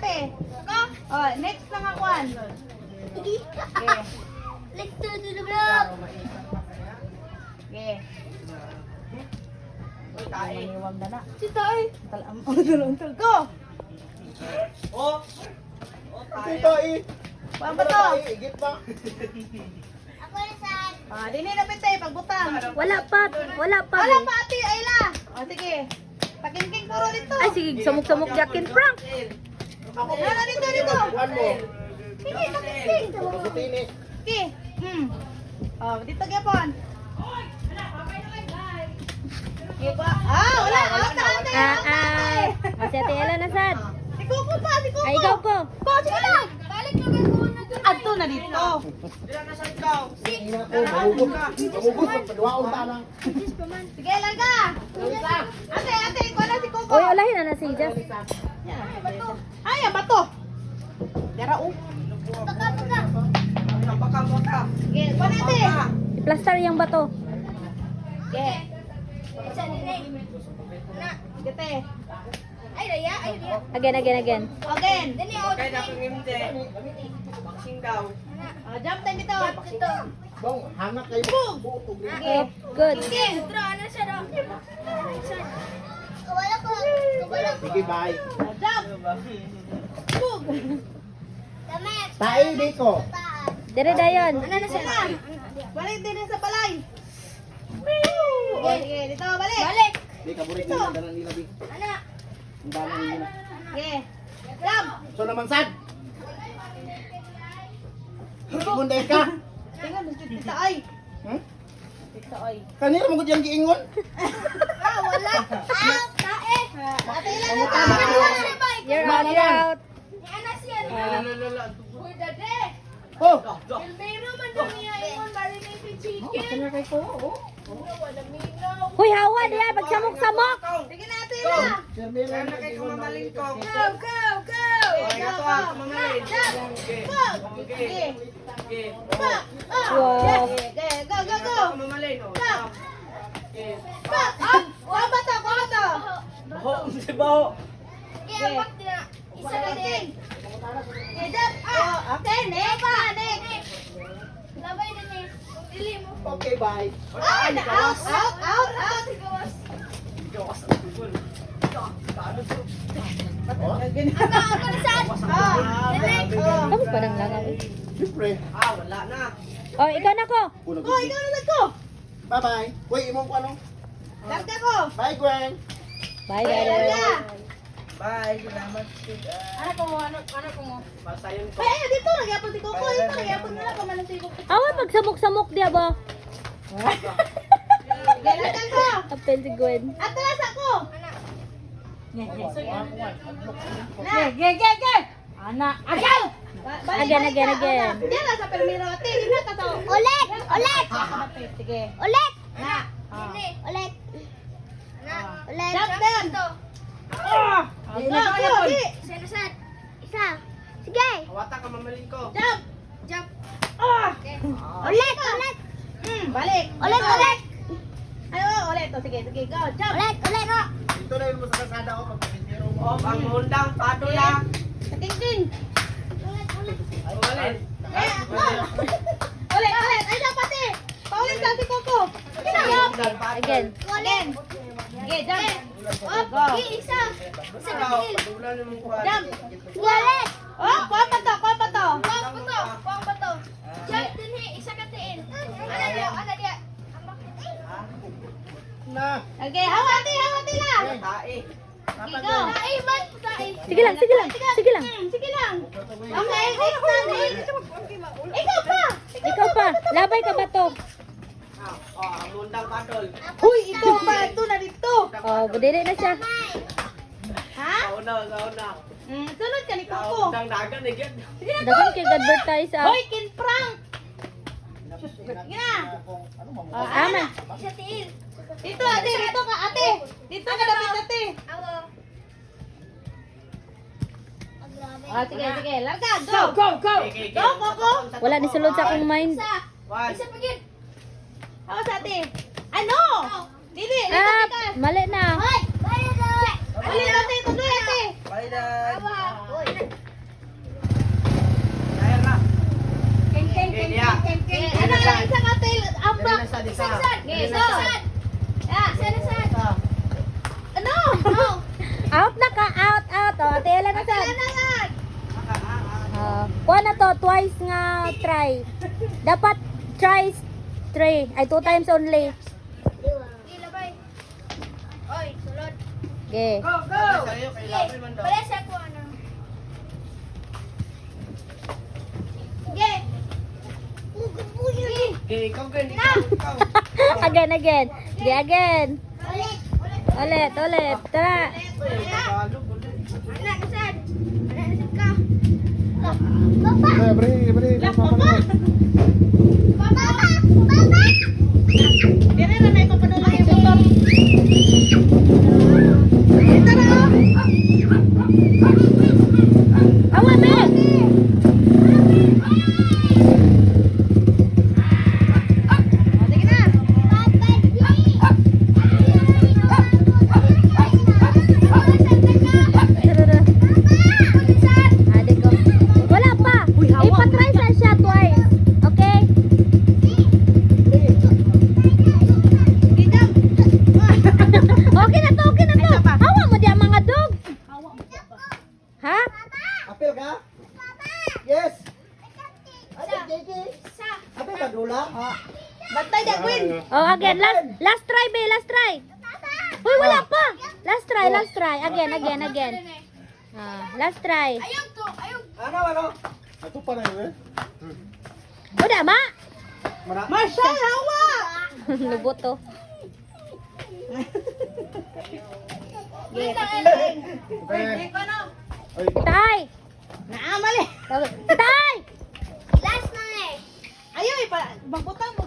ate. Oh, next lang ako. Okay. Let's do the vlog. Okay. Maniwag na na. Si Tay. Untal ko. Oh! Ito eh. Kuha ba to? Igit pa. Ako na saan? Dini na pitay, pagbutang. Wala pa. Wala pa ate, Ayla. O sige. Pakinking puro dito. Ay, sige, samok-samok jakin prank. Ako Wala dito. Buwan mo. Sige, pakinking. Butini. Okay. Dito gyapon. Okay ba? Wala. Ate. Si Ate Ella nasad. Si Coco pa, si Coco. Ay, ikaw ko. Sige lang. Balik na gano'n na doon. Adto na dito. Diyan na sa ikaw! Ina ko, mahugot. Mahugot. Pagpaduwaon ta lang. Sige lang ka. Ate, ikaw na si Coco. Uy, ulahin na si Jas. Ay, ang bato. Dara o. Baka. Sige, kuha na ate. I-plaster yung bato. Sige. Isa nila. Na. Sige te. Ay, Raya. Ay, Raya. Again. Again. Dali, oh. Kaya na kung hindi. Boxing daw. Jump time dito. Ito. Bong, hangat kayo. Buto. Sige. Good. Sige. Ito, ano siya daw? Kawala ko. Kawala ko. Sige, bye. Jump. Boom. Damit. Tae dito. Dire dayon. Ano na siya? Balik din sa balay. Sige, dito balik. Balik. Di kaburit nila dalan nila di. Ano? Ang dalan nila. Sige. Jump. So naman sad. Munday ka. Tingnan mo dito ay. Hmm? Dito ay. Kanina mo gud yang giingon. Wala. Tae. Ate lang. You're out. Ni Ana siya. Uy, dade. Oh, Pilmero man daw niya ingon marinated chicken. Wala minaw. Huy, hawa diya. Pagsamok-samok. Sige na ate lang. Sermero Kaya na kay kumamalin ko. Go. Ay, gato ako kumamalin. Okay. Sige. Okay. Wow. Sige, go. Kumamalin. Stop. Kuha ba to? Baho. Si Baho. Kaya pag isa ka din. Okay, jump. Okay, next. Labay din eh. Dili mo. Okay, bye. Out. Ako na saan? Dali. Kamu pa nang langaw. Siyempre. Wala na. Oh, ikaw na ko. Kuno Oh, ikaw na ko. Bye-bye. Uy, imong ko ano? Lagda ko. Bye, Gwen. Bye, Lagda. Bye. Salamat. Ano ko mo? Pasayon ko. Ay, dito nagyapon si Coco. Dito nagyapon na lang kamalan si Coco. Awa, pagsamok-samok diya ba? Lagda ko. Apel si Gwen. Atras ako. Anak. Agaw. Again. Diyan lang sa permiro ate. Dito ka sa. Ulit. Sige. Ulit. Na. Ulit. Ulit. Jump down. Go. Isa na saan? Isa. Sige. Hawata ka mamalin ko. Jump. Jump. Okay. Ulit. Balik. Ulit. Ulit. Sige. Go. Jump. Ulit. Dito na yun mo sa kasada ko pag piniro mo. Oh, ang hundang padula. Sa tingting. Kumalin. Ulit. Ay, pati. Paulit sa si Coco. Again. Okay, jump. Go. Isa. Isa ka din. Padula ni mong kuha. Jump. Ulit. Kuha pa to. Kuwang pa to. Jump din he. Isa ka din. Ana dia. Na. Okay, hawati lang. Tae. Go. Ay, man. Tae. Sige lang. Sige lang. Okay, next na. Ikaw pa. Ikaw pa. Labay ka ba to? Ang hundang padol. Huy, ikaw pa. Ito na dito. Oh, budiri na siya. Ha? Gauna. Sunod ka ni Ang Coco. hundang dagan ni Gid. Sige na to. Dagan kay advertise ah. Hoy, kin prank. Sige na. Ano mo? Ama. Isa tiil. Dito ate, dito ka ate. Dito ka dapat ate. Awo. Sige. Larga. Go. Go, Coco. Wala ni sulod sa akong mind. Isa. One. Isa pagin. Ako sa ate. Ano? Dili, dito Ah, ka. mali na. Hoy. Bye na. Dili ate, tuloy ate. Bye, Dad. Awa. Uy. di sa. Okay, so. Yeah, sad. Ano? Out na ka, out. O, ate Ella na sad. Kuha na to, twice nga try. Dapat try 3. Ay, 2 times only. Ilabay. Oy, sulod. Okay. Go, go! Sa'yo, kay Lapi man daw. Balik sa ko ano. Sige. Okay, ikaw gan, ikaw. Again. Okay, again. Ulit. Ulit. Tara. Tagalog, ulit. Anak, sad. Anak, ka. Beri. Dire na may papadula yung motor. Dito na. Awa, Meg! Sige na. Tara. Adik ko. Wala pa. Ipatry sa siya twice. Okay? Okay na to. Hawa mo di ang mga dog. Ha? Apil ka? Yes. Apil ka dula? Ha? Bantay da Queen. Oh, again. Last try, be. Last try. Uy, wala pa. Last try. Again. Last try. Ano? Ito pa na yun eh. Udah, ma. Marshall, hawa. Lubot to. Okay. Ay, Tay. Naamali. Tay. Last na eh. Ayo, bangkutang